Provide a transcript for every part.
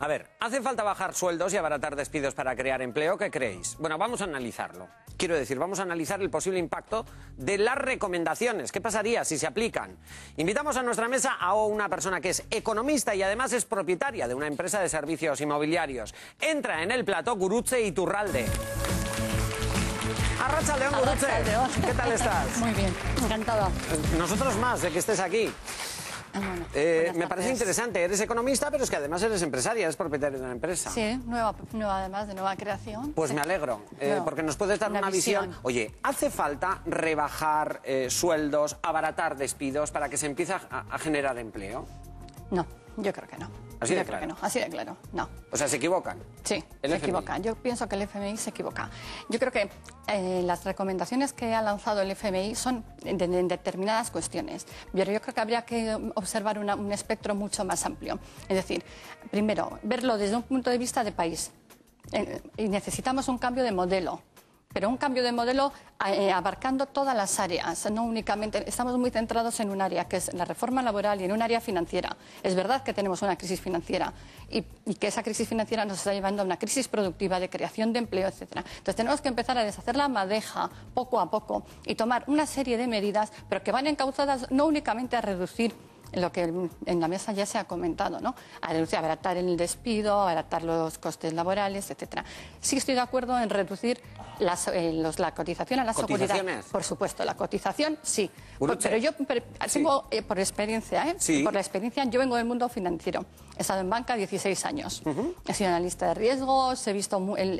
A ver, ¿hace falta bajar sueldos y abaratar despidos para crear empleo? ¿Qué creéis? Bueno, vamos a analizarlo. Quiero decir, vamos a analizar el posible impacto de las recomendaciones. ¿Qué pasaría si se aplican? Invitamos a nuestra mesa a una persona que es economista y además es propietaria de una empresa de servicios inmobiliarios. Entra en el plató Gurutze Iturralde. Arratsaldeon, Gurutze. ¿Qué tal estás? Muy bien, encantada. Nosotros más de que estés aquí. Bueno, me parece interesante, eres economista, pero es que además eres empresaria, eres propietaria de una empresa. Sí, nueva además de nueva creación. Pues sí. me alegro, porque nos puedes dar una visión. Oye, ¿hace falta rebajar sueldos, abaratar despidos para que se empiece a generar empleo? No, yo creo que no. Así de yo creo claro. que no, así de claro, no. O sea, ¿se equivocan? Sí, se equivocan. Yo pienso que el FMI se equivoca. Yo creo que las recomendaciones que ha lanzado el FMI son en determinadas cuestiones, pero yo creo que habría que observar un espectro mucho más amplio. Es decir, primero, verlo desde un punto de vista de país. Y necesitamos un cambio de modelo. Pero un cambio de modelo abarcando todas las áreas, no únicamente. Estamos muy centrados en un área, que es la reforma laboral, y en un área financiera. Es verdad que tenemos una crisis financiera y que esa crisis financiera nos está llevando a una crisis productiva de creación de empleo, etcétera. Entonces tenemos que empezar a deshacer la madeja poco a poco y tomar una serie de medidas, pero que van encauzadas no únicamente a reducir lo que en la mesa ya se ha comentado, ¿no? A reducir, abaratar el despido, abaratar los costes laborales, etcétera. Sí estoy de acuerdo en reducir la cotización a la seguridad. Por supuesto, la cotización sí. Pero yo tengo, por experiencia, sí. Por la experiencia, yo vengo del mundo financiero. He estado en banca 16 años. He sido analista de riesgos, he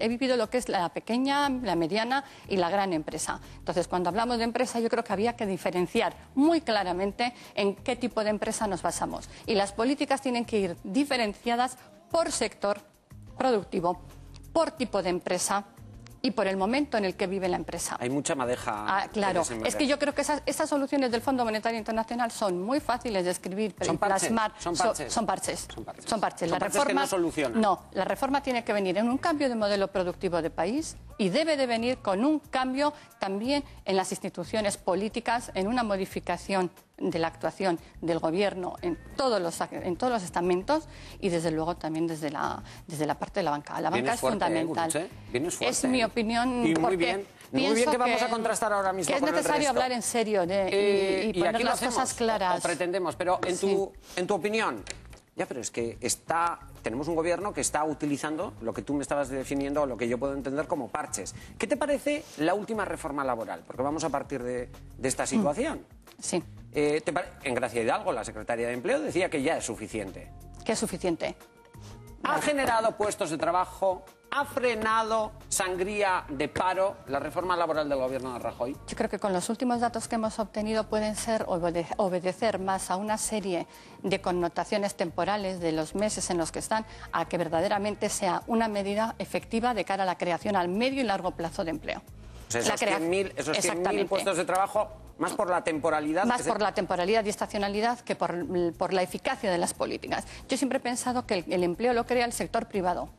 vivido lo que es la pequeña, la mediana y la gran empresa. Entonces, cuando hablamos de empresa, yo creo que había que diferenciar muy claramente en qué tipo de empresa nos basamos. Y las políticas tienen que ir diferenciadas por sector productivo, por tipo de empresa y por el momento en el que vive la empresa. Hay mucha madeja. Claro, es que yo creo que esas soluciones del Fondo Monetario Internacional son muy fáciles de escribir, pero plasmar. Son parches. La reforma que no solucionan. No, la reforma tiene que venir en un cambio de modelo productivo de país y debe de venir con un cambio también en las instituciones políticas, en una modificación de la actuación del gobierno en todos los estamentos y desde luego también desde la parte de la banca. La banca es fundamental. Es mi opinión. Y muy bien que vamos a contrastar ahora mismo. Que es necesario hablar en serio y poner las cosas claras. O pretendemos, pero en tu opinión. Ya, pero es que tenemos un gobierno que está utilizando lo que tú me estabas definiendo, o lo que yo puedo entender como parches. ¿Qué te parece la última reforma laboral? Porque vamos a partir de esta situación. Sí. En Gracia Hidalgo, la secretaria de Empleo, decía que ya es suficiente. ¿Qué es suficiente? Ha generado puestos de trabajo, ha frenado sangría de paro la reforma laboral del gobierno de Rajoy. Yo creo que con los últimos datos que hemos obtenido pueden ser obedecer más a una serie de connotaciones temporales de los meses en los que están, a que verdaderamente sea una medida efectiva de cara a la creación al medio y largo plazo de empleo. O sea, esos 100.000 puestos de trabajo, más por la temporalidad. Más por la temporalidad y estacionalidad que por la eficacia de las políticas. Yo siempre he pensado que el empleo lo crea el sector privado,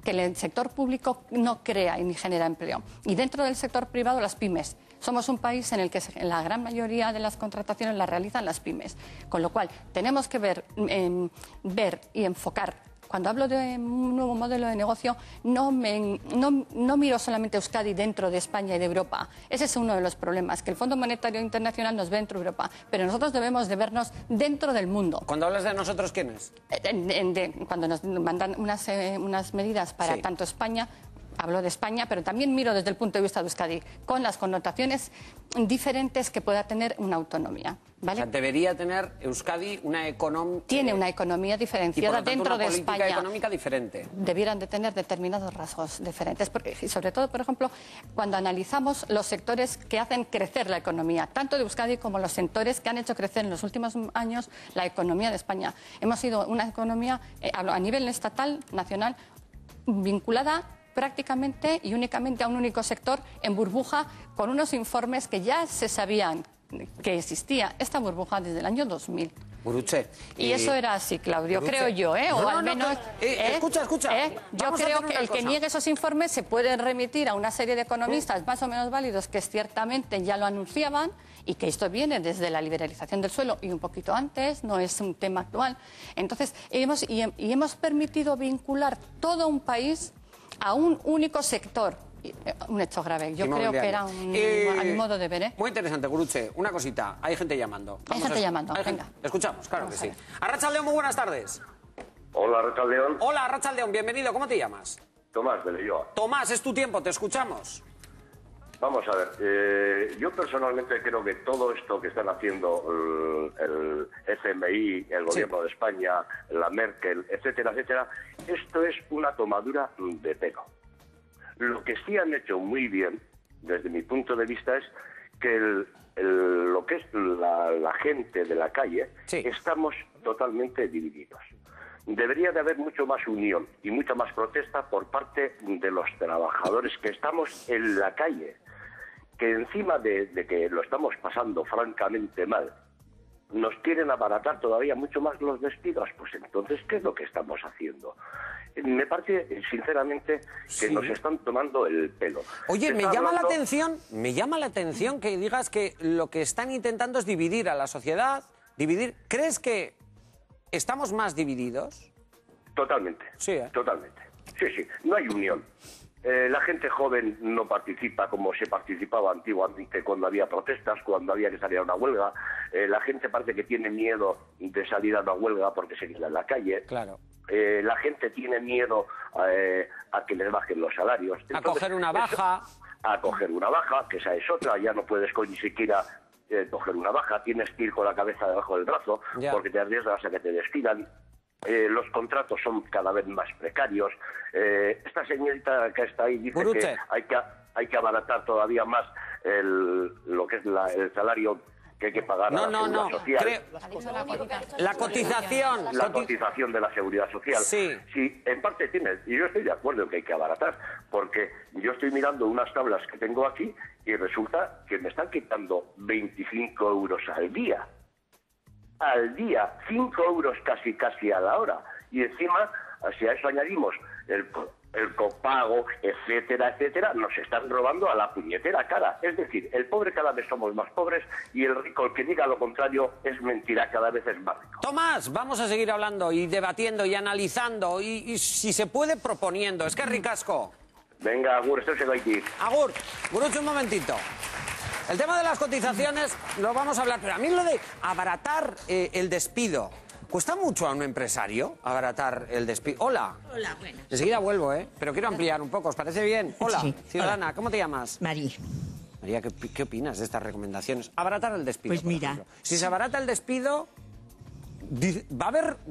que el sector público no crea ni genera empleo. Y dentro del sector privado, las pymes. Somos un país en el que la gran mayoría de las contrataciones las realizan las pymes. Con lo cual, tenemos que ver y enfocar. Cuando hablo de un nuevo modelo de negocio, no miro solamente a Euskadi dentro de España y de Europa. Ese es uno de los problemas, que el Fondo Monetario Internacional nos ve dentro de Europa, pero nosotros debemos de vernos dentro del mundo. Cuando hablas de nosotros, ¿quién es? Cuando nos mandan unas medidas para tanto España. Hablo de España, pero también miro desde el punto de vista de Euskadi, con las connotaciones diferentes que pueda tener una autonomía. ¿Vale? O sea, debería tener Euskadi una economía... Tiene una economía diferenciada dentro de España. Una política económica diferente. Debieran de tener determinados rasgos diferentes. Y sobre todo, por ejemplo, cuando analizamos los sectores que hacen crecer la economía, tanto de Euskadi como los sectores que han hecho crecer en los últimos años la economía de España. Hemos sido una economía, a nivel estatal, nacional, vinculada prácticamente y únicamente a un único sector en burbuja, con unos informes que ya se sabían que existía esta burbuja desde el año 2000. Guruche. Y eso era así, Claudio, creo yo, ¿eh? O al menos... Escucha. Yo creo que el que niegue esos informes se puede remitir a una serie de economistas más o menos válidos que ciertamente ya lo anunciaban y que esto viene desde la liberalización del suelo y un poquito antes, no es un tema actual. Entonces, hemos permitido vincular todo un país a un único sector. Un hecho grave. Yo creo que era a mi modo de ver, ¿eh? Muy interesante, Guruche. Una cosita, hay gente llamando. Hay gente llamando, venga. Escuchamos, claro que sí. Arratsaldeon, muy buenas tardes. Hola, Arratsaldeon. Hola, Arratsaldeon, bienvenido. ¿Cómo te llamas? Tomás de Leyoa. Tomás, es tu tiempo, te escuchamos. Vamos a ver, yo personalmente creo que todo esto que están haciendo el FMI, el gobierno de España, la Merkel, etcétera, etcétera, esto es una tomadura de pelo. Lo que sí han hecho muy bien, desde mi punto de vista, es que lo que es la gente de la calle, estamos totalmente divididos. Debería de haber mucho más unión y mucha más protesta por parte de los trabajadores que estamos en la calle, que encima de que lo estamos pasando francamente mal, nos quieren abaratar todavía mucho más los despidos. Pues entonces, ¿qué es lo que estamos haciendo? Me parece, sinceramente, que nos están tomando el pelo. Oye, me llama la atención que digas que lo que están intentando es dividir a la sociedad, dividir. ¿Crees que estamos más divididos? Totalmente. Sí, totalmente. Sí, no hay unión. La gente joven no participa como se participaba antiguamente cuando había protestas, cuando había que salir a una huelga. La gente parece que tiene miedo de salir a una huelga porque se queda en la calle. Claro. La gente tiene miedo a que les bajen los salarios. Entonces, a coger una baja. A coger una baja, que esa es otra. Ya no puedes ni siquiera coger una baja. Tienes que ir con la cabeza debajo del brazo porque te arriesgas a que te despidan. Los contratos son cada vez más precarios. Esta señorita que está ahí dice que hay que abaratar todavía más lo que es el salario que hay que pagar a la Seguridad Social. La cotización. La cotización de la Seguridad Social. Sí, en parte tienes. Y yo estoy de acuerdo en que hay que abaratar, porque yo estoy mirando unas tablas que tengo aquí y resulta que me están quitando 25 euros al día. Al día, 5 euros casi a la hora. Y encima, si a eso añadimos el copago, etcétera, etcétera, nos están robando a la puñetera cara. Es decir, el pobre cada vez somos más pobres y el rico, el que diga lo contrario, es mentira, cada vez es más rico. Tomás, vamos a seguir hablando y debatiendo y analizando y si se puede proponiendo. Es que es ricasco. Venga, Agur, esto se va aquí. Agur, Guruche, un momentito. El tema de las cotizaciones lo vamos a hablar, pero a mí lo de abaratar el despido, ¿cuesta mucho a un empresario abaratar el despido? Hola. Hola, buenas. Enseguida vuelvo, pero quiero ampliar un poco, ¿os parece bien? Hola, sí, ciudadana, hola. ¿Cómo te llamas? María. María, ¿qué opinas de estas recomendaciones? Abaratar el despido, Pues mira. por ejemplo. Si se abarata el despido,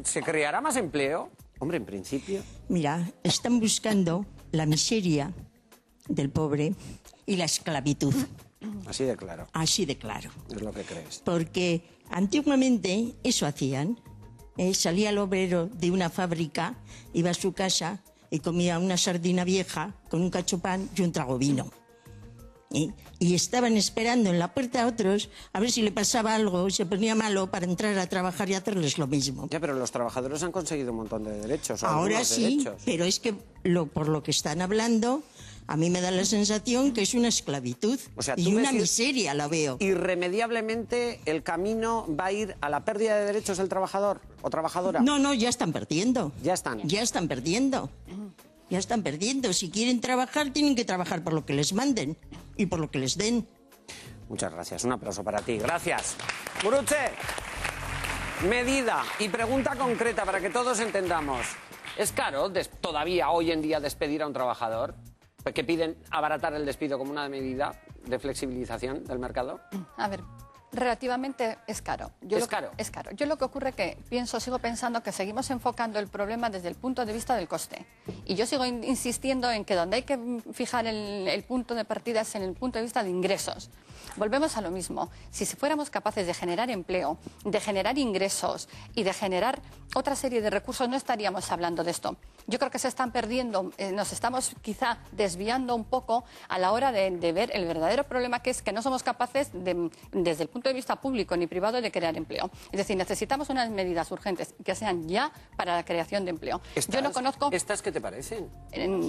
¿se creará más empleo? Hombre, en principio. Mira, están buscando la miseria del pobre y la esclavitud. Así de claro. Así de claro. Es lo que crees. Porque antiguamente eso hacían. Salía el obrero de una fábrica, iba a su casa y comía una sardina vieja con un cachopán y un trago vino. Y estaban esperando en la puerta a otros a ver si le pasaba algo, se ponía malo para entrar a trabajar y hacerles lo mismo. Ya, pero los trabajadores han conseguido un montón de derechos. Ahora sí, derechos. Pero es que por lo que están hablando, a mí me da la sensación que es una esclavitud, o sea, y una miseria la veo. ¿Irremediablemente el camino va a ir a la pérdida de derechos del trabajador o trabajadora? No, ya están perdiendo. Ya están. Ya están perdiendo. Ya están perdiendo. Si quieren trabajar, tienen que trabajar por lo que les manden y por lo que les den. Muchas gracias. Un aplauso para ti. Gracias. Guruche, medida y pregunta concreta para que todos entendamos. ¿Es caro todavía hoy en día despedir a un trabajador? ¿Que piden abaratar el despido como una medida de flexibilización del mercado? A ver, relativamente es caro. ¿Es caro? Es caro. Yo lo que ocurre que sigo pensando que seguimos enfocando el problema desde el punto de vista del coste. Y yo sigo insistiendo en que donde hay que fijar el punto de partida es en el punto de vista de ingresos. Volvemos a lo mismo. Si fuéramos capaces de generar empleo, de generar ingresos y de generar otra serie de recursos, no estaríamos hablando de esto. Yo creo que se están perdiendo, nos estamos quizá desviando un poco a la hora de ver el verdadero problema, que es que no somos capaces, desde el punto de vista público ni privado, de crear empleo. Es decir, necesitamos unas medidas urgentes que sean ya para la creación de empleo. Yo no conozco... ¿Estas qué te parecen?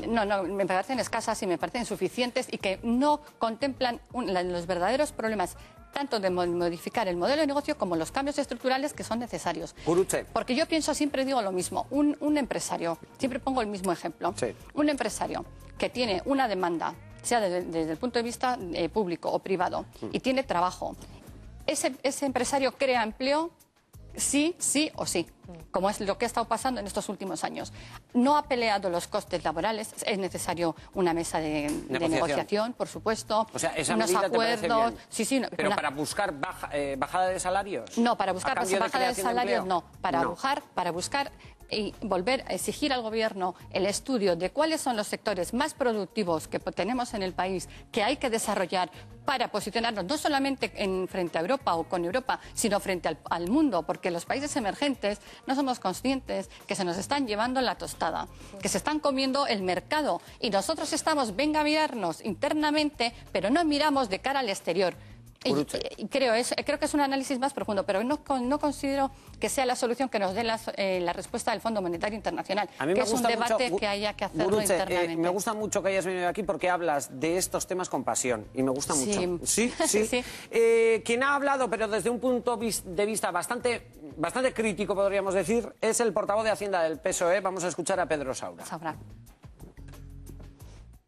No, me parecen escasas y me parecen insuficientes y que no contemplan los verdaderos problemas, tanto de modificar el modelo de negocio como los cambios estructurales que son necesarios. Gurutze. Porque yo pienso, siempre digo lo mismo, un empresario, siempre pongo el mismo ejemplo, sí. Un empresario que tiene una demanda, sea desde el punto de vista público o privado, y tiene trabajo, ese empresario crea empleo, sí o sí, como es lo que ha estado pasando en estos últimos años. No ha peleado los costes laborales, es necesario una mesa de negociación, por supuesto, o sea, esa unos medida acuerdos. ¿te parece bien? Sí, pero para buscar bajada de salarios. No, para buscar bajada de salarios no, para buscar y volver a exigir al Gobierno el estudio de cuáles son los sectores más productivos que tenemos en el país, que hay que desarrollar para posicionarnos no solamente frente a Europa o con Europa, sino frente al mundo, porque los países emergentes no somos conscientes que se nos están llevando la tostada, que se están comiendo el mercado y nosotros estamos, venga a mirarnos internamente, pero no miramos de cara al exterior. Y creo que es un análisis más profundo, pero no considero que sea la solución que nos dé la respuesta del Fondo Monetario Internacional, que es un debate que haya que hacerlo internamente. Me gusta mucho que hayas venido aquí porque hablas de estos temas con pasión y me gusta mucho. Sí. Quien ha hablado, pero desde un punto de vista bastante crítico, podríamos decir, es el portavoz de Hacienda del PSOE. Vamos a escuchar a Pedro Saura.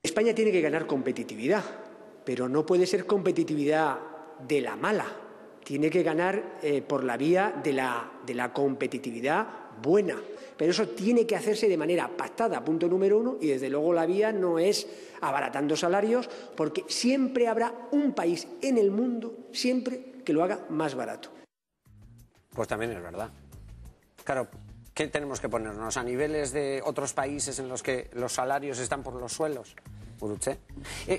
España tiene que ganar competitividad, pero no puede ser competitividad de la mala. Tiene que ganar por la vía de la competitividad buena. Pero eso tiene que hacerse de manera pactada, punto número uno, y desde luego la vía no es abaratando salarios, porque siempre habrá un país en el mundo, siempre, que lo haga más barato. Pues también es verdad. Claro, ¿qué tenemos que ponernos? ¿A niveles de otros países en los que los salarios están por los suelos?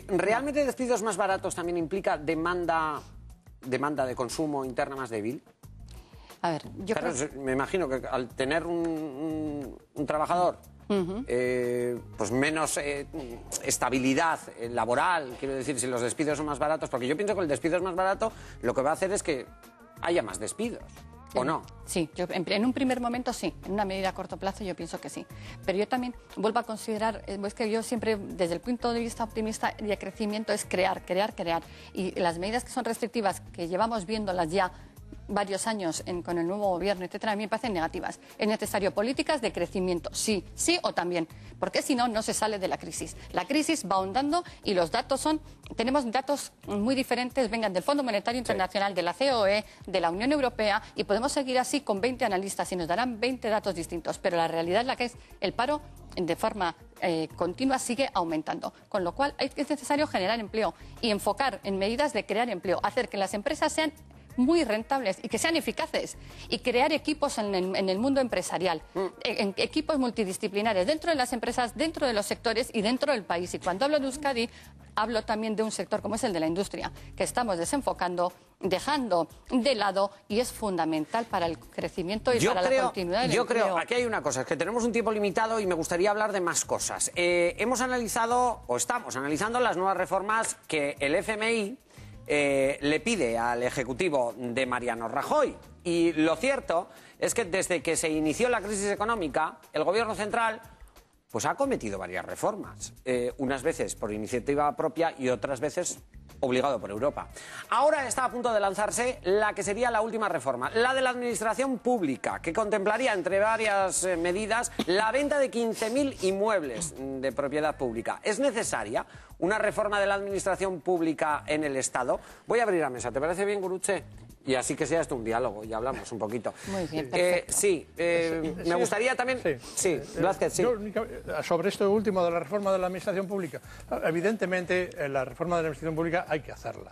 ¿Realmente despidos más baratos también implica demanda de consumo interna más débil? A ver, me imagino que al tener un trabajador pues menos estabilidad laboral, quiero decir, si los despidos son más baratos, porque yo pienso que el despido es más barato, lo que va a hacer es que haya más despidos. ¿O no? Sí, en un primer momento sí, en una medida a corto plazo yo pienso que sí. Pero yo también vuelvo a considerar, es que yo siempre, desde el punto de vista optimista de crecimiento, es crear. Y las medidas que son restrictivas, que llevamos viéndolas ya varios años con el nuevo gobierno, etcétera, a mí me parecen negativas. Es necesario políticas de crecimiento, sí o también, porque si no, no se sale de la crisis. La crisis va ahondando y los datos tenemos datos muy diferentes, vengan del Fondo Monetario Internacional, de la COE, de la Unión Europea, y podemos seguir así con 20 analistas y nos darán 20 datos distintos, pero la realidad es la que es el paro de forma continua sigue aumentando, con lo cual es necesario generar empleo y enfocar en medidas de crear empleo, hacer que las empresas sean muy rentables y que sean eficaces y crear equipos en el mundo empresarial, equipos multidisciplinares dentro de las empresas, dentro de los sectores y dentro del país. Y cuando hablo de Euskadi, hablo también de un sector como es el de la industria, que estamos desenfocando, dejando de lado y es fundamental para el crecimiento y para la continuidad del empleo. Yo creo, aquí hay una cosa, es que tenemos un tiempo limitado y me gustaría hablar de más cosas. Hemos analizado, o estamos analizando, las nuevas reformas que el FMI le pide al Ejecutivo de Mariano Rajoy. Y lo cierto es que desde que se inició la crisis económica, el Gobierno central pues ha cometido varias reformas, unas veces por iniciativa propia y otras veces obligado por Europa. Ahora está a punto de lanzarse la que sería la última reforma, la de la administración pública, que contemplaría, entre varias medidas, la venta de 15.000 inmuebles de propiedad pública. ¿Es necesaria una reforma de la administración pública en el Estado? Voy a abrir la mesa, ¿te parece bien, Gurutze? Y así que sea esto un diálogo y hablamos un poquito. Muy bien, perfecto. Me gustaría también... Sí, Blázquez, sí. Sobre esto último de la reforma de la administración pública, evidentemente la reforma de la administración pública hay que hacerla.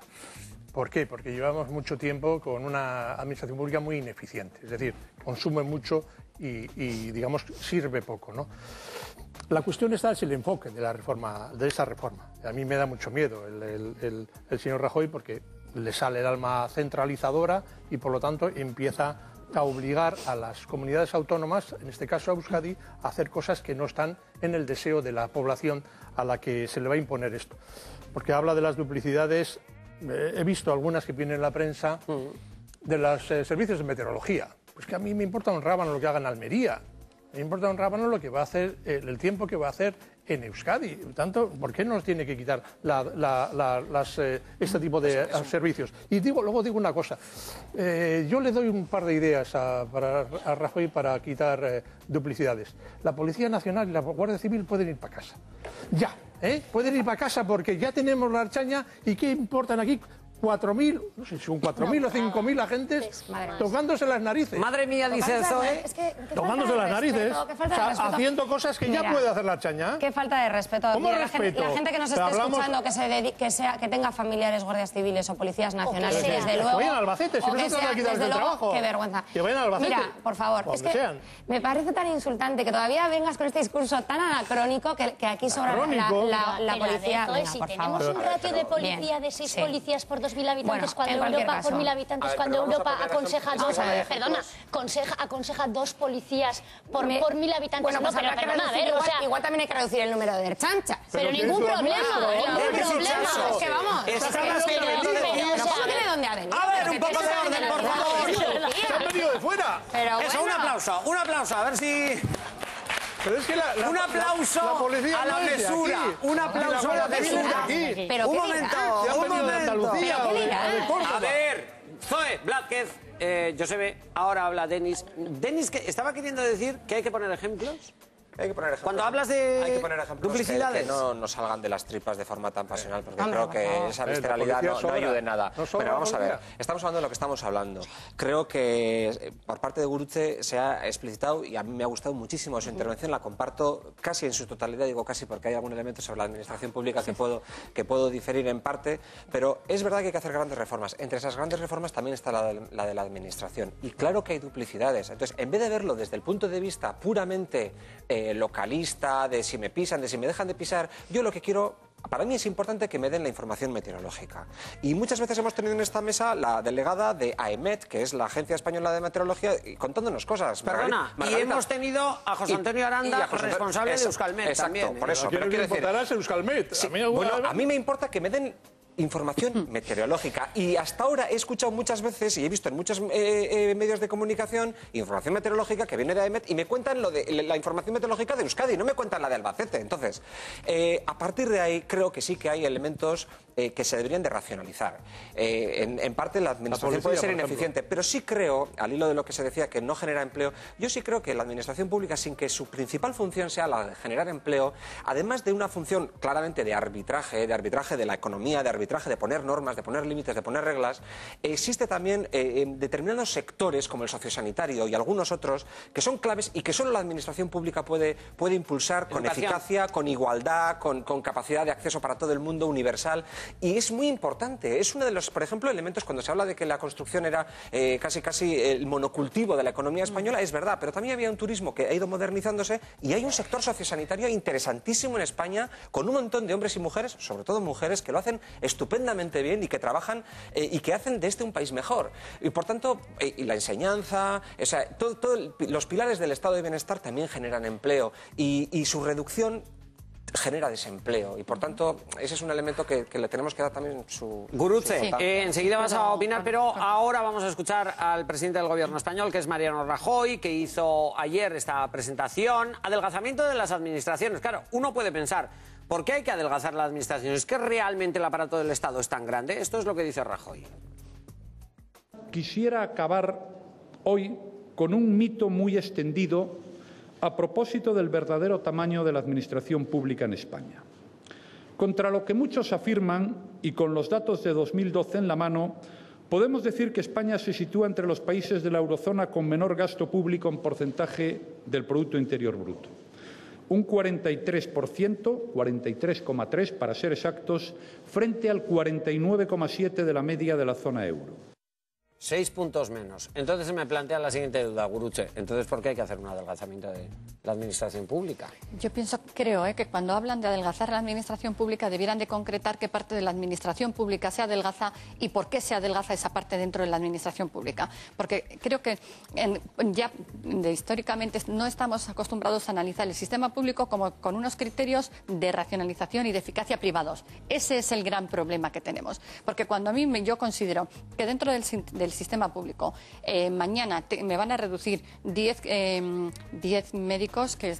¿Por qué? Porque llevamos mucho tiempo con una administración pública muy ineficiente, es decir, consume mucho y digamos, sirve poco, ¿no? La cuestión está en el enfoque de esta reforma. A mí me da mucho miedo el señor Rajoy porque le sale el alma centralizadora y por lo tanto empieza a obligar a las comunidades autónomas, en este caso a Euskadi, a hacer cosas que no están en el deseo de la población a la que se le va a imponer esto. Porque habla de las duplicidades, he visto algunas que vienen en la prensa, de los servicios de meteorología. Pues que a mí me importa un rábano lo que haga en Almería, me importa un rábano lo que va a hacer, el tiempo que va a hacer en Euskadi. Por tanto, ¿por qué nos tiene que quitar este tipo de servicios? Y luego digo una cosa, yo le doy un par de ideas a Rajoy para quitar duplicidades. La Policía Nacional y la Guardia Civil pueden ir para casa. Ya, pueden ir para casa porque ya tenemos la Ertzaintza y ¿qué importan aquí? 4.000, no sé si son 4.000 o 5.000 agentes tocándose las narices. Madre mía, dice el Zoe. Tocándose las narices, haciendo cosas que ya puede hacer la Ertzaintza. Qué falta de respeto. ¿Cómo respeto? La gente que nos esté escuchando, que tenga familiares guardias civiles o policías nacionales, desde luego... Que vayan a Albacete, si no se trata de quitarles el trabajo. Qué vergüenza. Que vayan a Albacete. Mira, por favor, es que me parece tan insultante que todavía vengas con este discurso tan anacrónico que aquí sobra la policía. Si tenemos un ratio de policía de 6 policías por 2.000 habitantes, cuando Europa por 1.000 habitantes, cuando Europa aconseja aconseja 2 policías por 1.000 habitantes. Bueno, pues igual también hay que reducir el número de ertzaintzas. Pero ningún problema, Es que vamos, no tiene dónde ha venido. A ver, un poco de orden, por favor. Se han venido de fuera. Eso, un aplauso, a ver si... Pero es que un aplauso a la mesura. Un aplauso a la mesura. Pero un momento. A ver, Zoe Blázquez, Josebe, ahora habla Denis. Denis, que estaba queriendo decir que hay que poner ejemplos. Hay que poner ejemplos. Cuando hablas de hay que poner ejemplos duplicidades, que no salgan de las tripas de forma tan pasional, porque creo que esa visceralidad no ayuda en nada. Pero vamos a ver, estamos hablando de lo que estamos hablando. Creo que por parte de Gurutze se ha explicitado, y a mí me ha gustado muchísimo su intervención, la comparto casi en su totalidad, digo casi porque hay algún elemento sobre la administración pública que puedo diferir en parte, pero es verdad que hay que hacer grandes reformas. Entre esas grandes reformas también está la de la administración. Y claro que hay duplicidades. Entonces, en vez de verlo desde el punto de vista puramente localista, de si me pisan, de si me dejan de pisar, yo lo que quiero, para mí es importante que me den la información meteorológica. Y muchas veces hemos tenido en esta mesa la delegada de AEMET, que es la Agencia Española de Meteorología, contándonos cosas. Perdona, y hemos tenido a José Antonio Aranda, responsable de Euskalmet también. Exacto, por eso. Pero quiero decir, Euskalmet. Sí, bueno, a mí me importa que me den información meteorológica, y hasta ahora he escuchado muchas veces y he visto en muchos medios de comunicación información meteorológica que viene de AEMET y me cuentan la información meteorológica de Euskadi, no me cuentan la de Albacete. Entonces, a partir de ahí creo que sí que hay elementos que se deberían de racionalizar. En parte la administración puede ser ineficiente, pero sí creo, al hilo de lo que se decía, que no genera empleo, yo sí creo que la administración pública, sin que su principal función sea la de generar empleo, además de una función claramente de arbitraje de la economía, de arbitraje, de poner normas, de poner límites, de poner reglas, existe también determinados sectores como el sociosanitario y algunos otros que son claves y que solo la administración pública puede impulsar con eficacia, con igualdad, con capacidad de acceso para todo el mundo, universal, y es muy importante. Es uno de los, por ejemplo, elementos cuando se habla de que la construcción era casi el monocultivo de la economía española, es verdad, pero también había un turismo que ha ido modernizándose y hay un sector sociosanitario interesantísimo en España con un montón de hombres y mujeres, sobre todo mujeres, que lo hacen estupendamente bien y que trabajan y que hacen de este un país mejor. Y por tanto, y la enseñanza, o sea, los pilares del estado de bienestar también generan empleo y su reducción genera desempleo, y por tanto ese es un elemento que le tenemos que dar también su... Gurutze, enseguida vas a opinar, pero ahora vamos a escuchar al presidente del gobierno español, que es Mariano Rajoy, que hizo ayer esta presentación. Adelgazamiento de las administraciones. Claro, uno puede pensar, ¿por qué hay que adelgazar la administración? ¿Es que realmente el aparato del Estado es tan grande? Esto es lo que dice Rajoy. Quisiera acabar hoy con un mito muy extendido a propósito del verdadero tamaño de la administración pública en España. Contra lo que muchos afirman, y con los datos de 2012 en la mano, podemos decir que España se sitúa entre los países de la eurozona con menor gasto público en porcentaje del Producto Interior Bruto. Un 43%, 43,3% para ser exactos, frente al 49,7% de la media de la zona euro. 6 puntos menos. Entonces se me plantea la siguiente duda, Guruche. Entonces, ¿por qué hay que hacer un adelgazamiento de la administración pública? Yo creo que cuando hablan de adelgazar la administración pública debieran de concretar qué parte de la administración pública se adelgaza y por qué se adelgaza esa parte dentro de la administración pública. Porque creo que históricamente no estamos acostumbrados a analizar el sistema público como con unos criterios de racionalización y de eficacia privados. Ese es el gran problema que tenemos. Porque cuando yo considero que dentro del sistema público mañana me van a reducir 10 médicos, que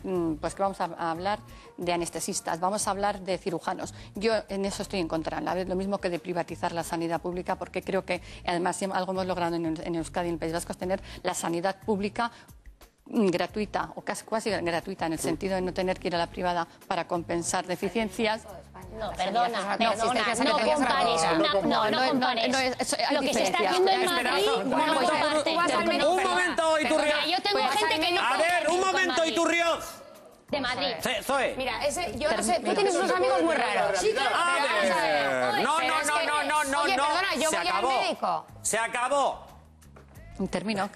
vamos a hablar de anestesistas, vamos a hablar de cirujanos. Yo en eso estoy en contra, lo mismo que de privatizar la sanidad pública, porque creo que además algo hemos logrado en Euskadi, en el País Vasco, es tener la sanidad pública gratuita o casi gratuita, en el sentido de no tener que ir a la privada para compensar deficiencias. No, perdona, no compares. Lo que se está haciendo en Madrid no comparte. Un momento, Iturrioz. Yo tengo gente que no... A ver, un momento, Iturrioz. De Madrid. Zoe. Mira, yo no sé, tú tienes unos amigos muy raros. Sí, No. Oye, perdona, yo voy al médico. Se acabó. Termino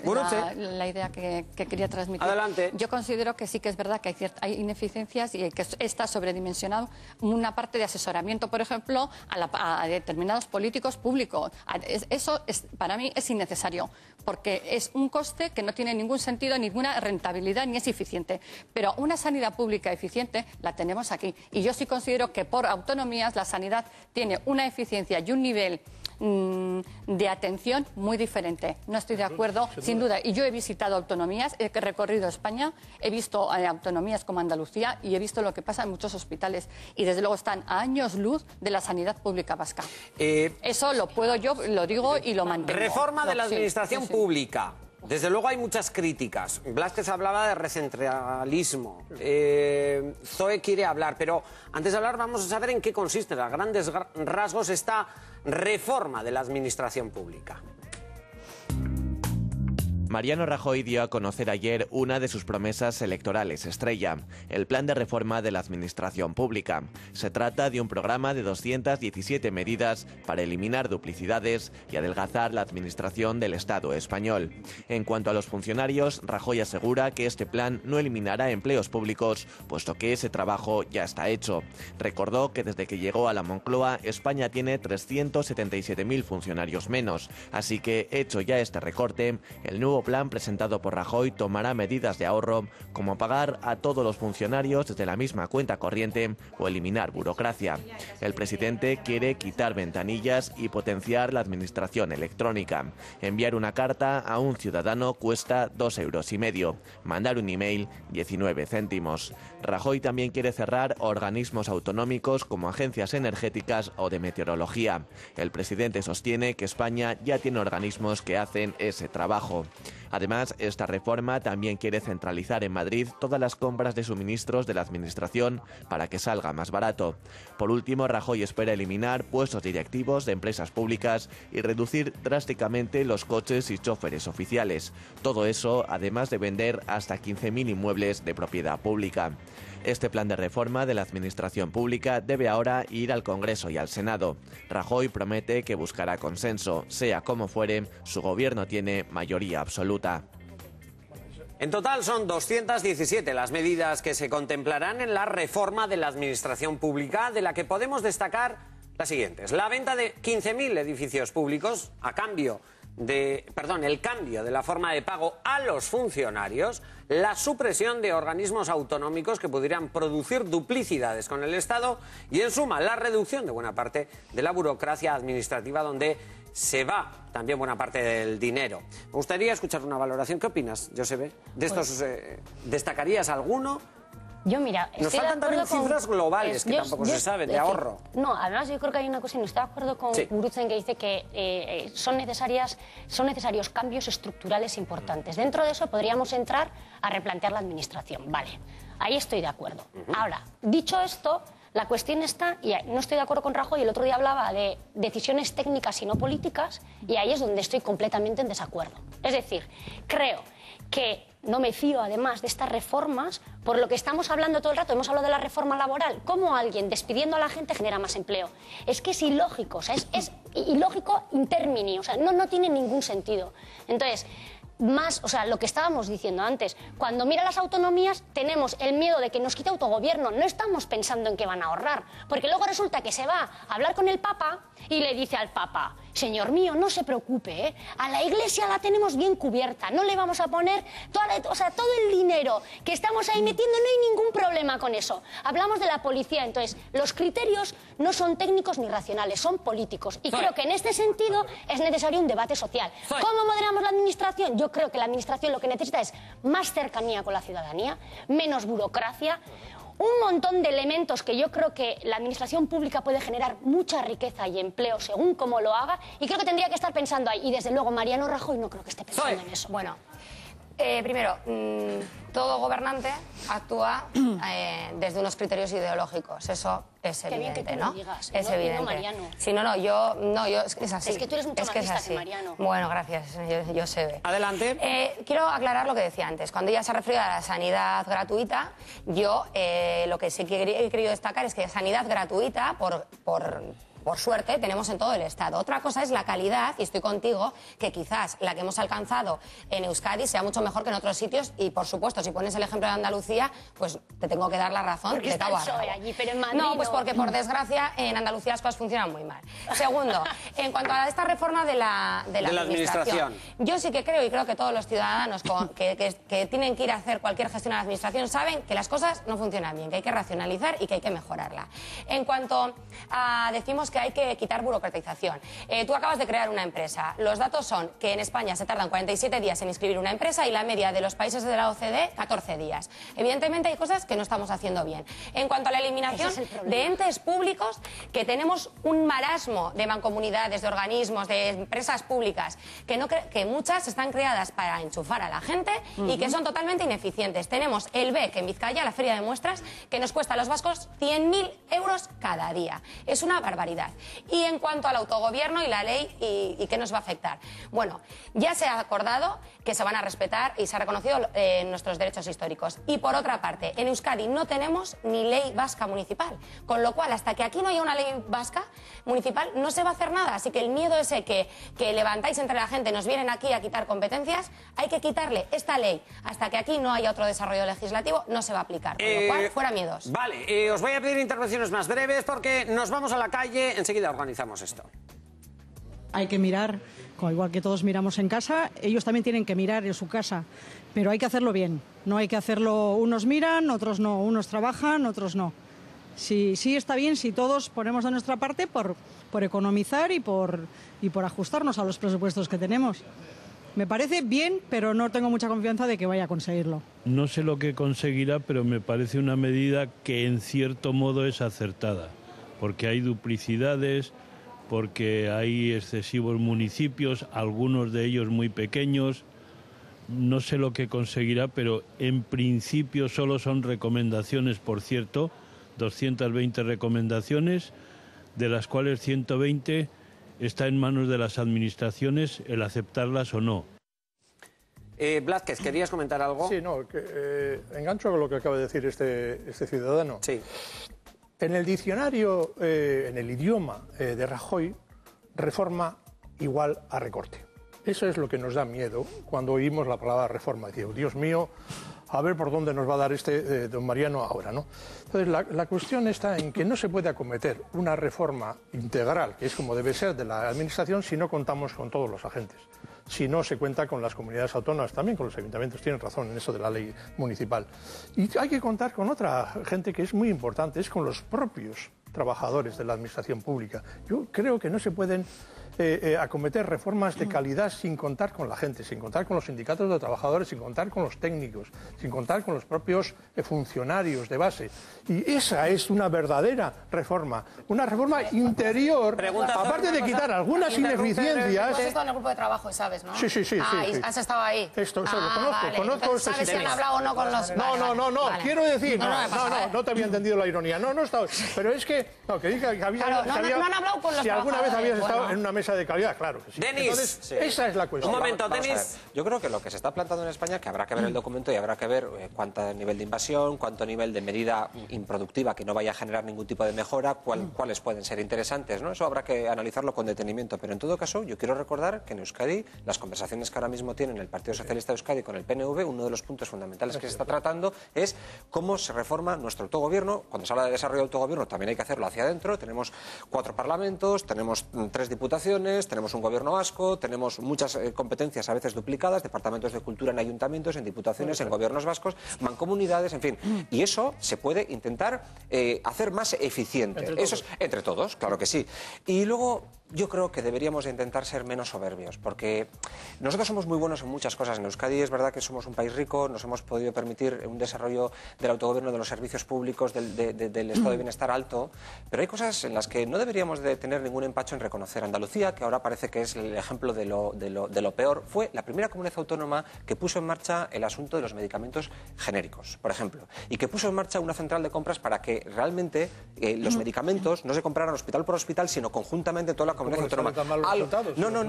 la idea que quería transmitir. Adelante. Yo considero que sí que es verdad que hay ineficiencias y que está sobredimensionado una parte de asesoramiento, por ejemplo, a determinados políticos públicos. Eso para mí es innecesario, porque es un coste que no tiene ningún sentido, ninguna rentabilidad, ni es eficiente. Pero una sanidad pública eficiente la tenemos aquí. Y yo sí considero que por autonomías la sanidad tiene una eficiencia y un nivel de atención muy diferente. No estoy de acuerdo, sin duda. Y yo he visitado autonomías, he recorrido España, he visto autonomías como Andalucía y he visto lo que pasa en muchos hospitales. Y desde luego están a años luz de la sanidad pública vasca. Eso lo digo y lo mantengo. Reforma de la administración pública. Desde luego hay muchas críticas. Blázquez hablaba de recentralismo. Zoe quiere hablar, pero antes de hablar vamos a saber en qué consiste a grandes rasgos esta reforma de la administración pública. Mariano Rajoy dio a conocer ayer una de sus promesas electorales estrella, el plan de reforma de la administración pública. Se trata de un programa de 217 medidas para eliminar duplicidades y adelgazar la administración del Estado español. En cuanto a los funcionarios, Rajoy asegura que este plan no eliminará empleos públicos, puesto que ese trabajo ya está hecho. Recordó que desde que llegó a la Moncloa, España tiene 377.000 funcionarios menos, así que, hecho ya este recorte, el nuevo plan presentado por Rajoy tomará medidas de ahorro como pagar a todos los funcionarios desde la misma cuenta corriente o eliminar burocracia. El presidente quiere quitar ventanillas y potenciar la administración electrónica. Enviar una carta a un ciudadano cuesta 2,5 €. Mandar un email, 19 céntimos. Rajoy también quiere cerrar organismos autonómicos como agencias energéticas o de meteorología. El presidente sostiene que España ya tiene organismos que hacen ese trabajo. Además, esta reforma también quiere centralizar en Madrid todas las compras de suministros de la Administración para que salga más barato. Por último, Rajoy espera eliminar puestos directivos de empresas públicas y reducir drásticamente los coches y choferes oficiales. Todo eso, además de vender hasta 15.000 inmuebles de propiedad pública. Este plan de reforma de la Administración pública debe ahora ir al Congreso y al Senado. Rajoy promete que buscará consenso. Sea como fuere, su gobierno tiene mayoría absoluta. En total son 217 las medidas que se contemplarán en la reforma de la Administración pública, de la que podemos destacar las siguientes. La venta de 15.000 edificios públicos el cambio de la forma de pago a los funcionarios, la supresión de organismos autonómicos que pudieran producir duplicidades con el Estado y, en suma, la reducción de buena parte de la burocracia administrativa donde se va también buena parte del dinero. Me gustaría escuchar una valoración. ¿Qué opinas, Josebe? ¿De estos destacarías alguno? Yo, mira, nos faltan también cifras globales que tampoco se saben, de ahorro. No, además yo creo que hay una cosa, y no estoy de acuerdo con Gurutzen, que dice que son necesarios cambios estructurales importantes. Dentro de eso podríamos entrar a replantear la administración. Vale, ahí estoy de acuerdo. Ahora, dicho esto, la cuestión está, y no estoy de acuerdo con Rajoy, el otro día hablaba de decisiones técnicas y no políticas, y ahí es donde estoy completamente en desacuerdo. Es decir, creo que no me fío además de estas reformas, por lo que estamos hablando todo el rato, hemos hablado de la reforma laboral, cómo alguien despidiendo a la gente genera más empleo. Es que es ilógico, o sea, es ilógico in termini, o sea, no tiene ningún sentido. Entonces, o sea, lo que estábamos diciendo antes, cuando mira las autonomías tenemos el miedo de que nos quite autogobierno, no estamos pensando en que van a ahorrar, porque luego resulta que se va a hablar con el Papa y le dice al Papa, señor mío, no se preocupe, a la Iglesia la tenemos bien cubierta, no le vamos a poner todo el dinero que estamos ahí metiendo, no hay ningún problema con eso. Hablamos de la policía, entonces los criterios no son técnicos ni racionales, son políticos, y creo que en este sentido es necesario un debate social. ¿Cómo moderamos la administración? Yo creo que la administración lo que necesita es más cercanía con la ciudadanía, menos burocracia, un montón de elementos que yo creo que la administración pública puede generar mucha riqueza y empleo según cómo lo haga, y creo que tendría que estar pensando ahí. Y desde luego Mariano Rajoy no creo que esté pensando en eso. Bueno, primero, todo gobernante actúa desde unos criterios ideológicos, eso es evidente, que tú ¿no? lo digas, es evidente. No, Mariano. Sí, es así. Es que tú eres mucho más lista que Mariano. Bueno, gracias, yo sé. Adelante. Quiero aclarar lo que decía antes. Cuando ella se refiere a la sanidad gratuita, yo lo que sí que he querido destacar es que sanidad gratuita, por suerte, tenemos en todo el Estado. Otra cosa es la calidad, y estoy contigo, que quizás la que hemos alcanzado en Euskadi sea mucho mejor que en otros sitios, y por supuesto, si pones el ejemplo de Andalucía, pues te tengo que dar la razón. Porque está el PSOE allí, pero en Madrid no, pues porque por desgracia en Andalucía las cosas funcionan muy mal. Segundo, en cuanto a esta reforma de la administración, yo sí que creo, y creo que todos los ciudadanos que tienen que ir a hacer cualquier gestión a la administración saben que las cosas no funcionan bien, que hay que racionalizar y que hay que mejorarla. En cuanto a decimos que hay que quitar burocratización. Tú acabas de crear una empresa. Los datos son que en España se tardan 47 días en inscribir una empresa y la media de los países de la OCDE 14 días. Evidentemente hay cosas que no estamos haciendo bien. En cuanto a la eliminación de entes públicos, que tenemos un marasmo de mancomunidades, de organismos, de empresas públicas, que muchas están creadas para enchufar a la gente y que son totalmente ineficientes. Tenemos el BEC en Vizcaya, la feria de muestras, que nos cuesta a los vascos 100.000 euros cada día. Es una barbaridad. Y en cuanto al autogobierno y la ley y qué nos va a afectar. Bueno, ya se ha acordado que se van a respetar y se ha reconocido nuestros derechos históricos. Y por otra parte, en Euskadi no tenemos ni ley vasca municipal, con lo cual hasta que aquí no haya una ley vasca municipal no se va a hacer nada. Así que el miedo ese que levantáis entre la gente, nos vienen aquí a quitar competencias, hay que quitarle esta ley. Hasta que aquí no haya otro desarrollo legislativo no se va a aplicar, con lo cual fuera miedos. Vale, os voy a pedir intervenciones más breves porque nos vamos a la calle, enseguida organizamos esto. Hay que mirar, igual que todos miramos en casa, ellos también tienen que mirar en su casa, pero hay que hacerlo bien, no hay que hacerlo, unos miran, otros no, unos trabajan, otros no. Sí está bien si todos ponemos de nuestra parte por economizar y por ajustarnos a los presupuestos que tenemos. Me parece bien, pero no tengo mucha confianza de que vaya a conseguirlo. No sé lo que conseguirá, pero me parece una medida que en cierto modo es acertada, porque hay duplicidades, porque hay excesivos municipios, algunos de ellos muy pequeños. No sé lo que conseguirá, pero en principio solo son recomendaciones, por cierto, 220 recomendaciones, de las cuales 120 está en manos de las administraciones el aceptarlas o no. Blázquez, ¿querías comentar algo? Sí, no, engancho con lo que acaba de decir este ciudadano. Sí. En el diccionario, en el idioma de Rajoy, reforma igual a recorte. Eso es lo que nos da miedo cuando oímos la palabra reforma. Decimos, Dios mío, a ver por dónde nos va a dar don Mariano ahora, ¿no? Entonces, la cuestión está en que no se puede acometer una reforma integral, que es como debe ser de la Administración, si no contamos con todos los agentes. Si no se cuenta con las comunidades autónomas, también con los ayuntamientos, tienen razón en eso de la ley municipal. Y hay que contar con otra gente que es muy importante, es con los propios trabajadores de la administración pública. Yo creo que no se pueden acometer reformas de calidad sin contar con la gente, sin contar con los sindicatos de trabajadores, sin contar con los técnicos, sin contar con los propios funcionarios de base. Y esa es una verdadera reforma, una reforma interior, aparte de quitar algunas ineficiencias. Has estado en el grupo de trabajo, ¿sabes, no? Sí. Has estado ahí. Esto lo vale. conozco. ¿Sabes si han hablado o no con los...? No, quiero decir, no te había entendido la ironía. No he estado. Pero es que, no han hablado con los si alguna vez habías estado en una mesa empresa de calidad, claro que sí. Denis, entonces, esa es la cuestión. Un momento, Denis. Yo creo que lo que se está plantando en España, que habrá que ver el documento y habrá que ver cuánto nivel de invasión, cuánto nivel de medida improductiva que no vaya a generar ningún tipo de mejora, cuáles pueden ser interesantes, ¿no? Eso habrá que analizarlo con detenimiento. Pero en todo caso, yo quiero recordar que en Euskadi, las conversaciones que ahora mismo tienen el Partido Socialista de Euskadi con el PNV, uno de los puntos fundamentales que se está tratando es cómo se reforma nuestro autogobierno. Cuando se habla de desarrollo de autogobierno, también hay que hacerlo hacia adentro. Tenemos 4 parlamentos, tenemos 3 diputaciones, tenemos un gobierno vasco, tenemos muchas competencias a veces duplicadas, departamentos de cultura en ayuntamientos, en diputaciones, en gobiernos vascos, mancomunidades, en fin. Y eso se puede intentar hacer más eficiente. Eso es entre todos, claro que sí. Y luego yo creo que deberíamos de intentar ser menos soberbios, porque nosotros somos muy buenos en muchas cosas. En Euskadi es verdad que somos un país rico, nos hemos podido permitir un desarrollo del autogobierno, de los servicios públicos, del estado de bienestar alto, pero hay cosas en las que no deberíamos de tener ningún empacho en reconocer. Andalucía, que ahora parece que es el ejemplo de lo peor, fue la primera comunidad autónoma que puso en marcha el asunto de los medicamentos genéricos, por ejemplo, y que puso en marcha una central de compras para que realmente los medicamentos no se compraran hospital por hospital, sino conjuntamente toda la comunidad autónoma. No.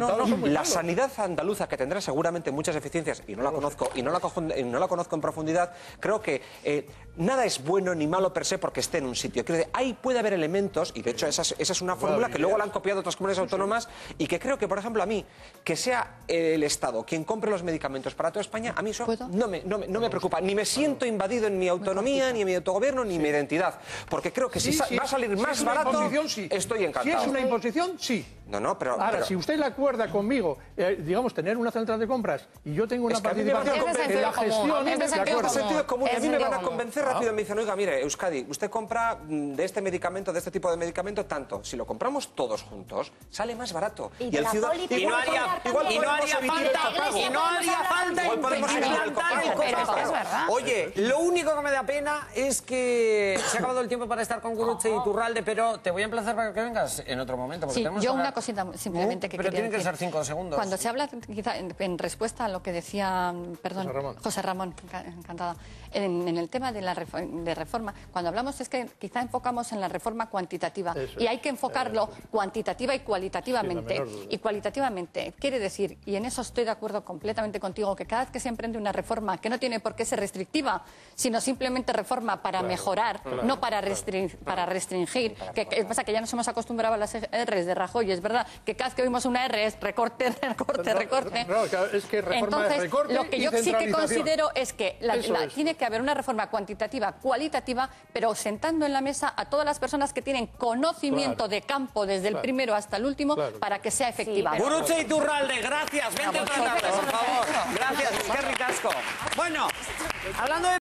La sanidad andaluza, que tendrá seguramente muchas eficiencias, y no la conozco en profundidad, creo que nada es bueno ni malo per se porque esté en un sitio. Ahí puede haber elementos, y de hecho esa es una fórmula que luego la han copiado otras comunidades autónomas, y que creo que, por ejemplo, a mí, que sea el Estado quien compre los medicamentos para toda España, a mí eso no me preocupa. Ni me siento invadido en mi autonomía, ni en mi autogobierno, ni en mi identidad. Porque creo que si va a salir más barato, estoy encantado. Si es una imposición, sí. Pero ahora, si usted le acuerda conmigo, digamos, tener una central de compras y yo tengo una participación en la gestión, es sentido común. Y a mí me van a convencer rápido. Me dicen, oiga, mire, Euskadi, usted compra de este medicamento, de este tipo de medicamento, tanto. Si lo compramos todos juntos, sale más barato. Y no haría falta implantar el copago. Oye, lo único que me da pena es que se ha acabado el tiempo para estar con Gurutze y Iturralde, pero te voy a emplazar para que vengas en otro momento. Sí, yo una cosita simplemente que pero quería tienen que decir. ser 5 segundos. Cuando se habla, quizá en respuesta a lo que decía, José Ramón, encantada, en el tema de la reforma, cuando hablamos es que quizá enfocamos en la reforma cuantitativa y hay que enfocarlo cuantitativa y cualitativamente. Y cualitativamente quiere decir, y en eso estoy de acuerdo completamente contigo, que cada vez que se emprende una reforma que no tiene por qué ser restrictiva, sino simplemente reforma para mejorar, no para restringir, que pasa que ya nos hemos acostumbrado a las R's de Rajoy, es verdad que cada vez que oímos una R es recorte. Es que reforma entonces, es recorte lo que y yo sí que considero es que tiene que haber una reforma cuantitativa, cualitativa, pero sentando en la mesa a todas las personas que tienen conocimiento de campo desde el primero hasta el último para que sea efectiva. Gurutze Iturralde, gracias. Vente otra tarde, por favor. Gracias, qué ricasco. Bueno, hablando de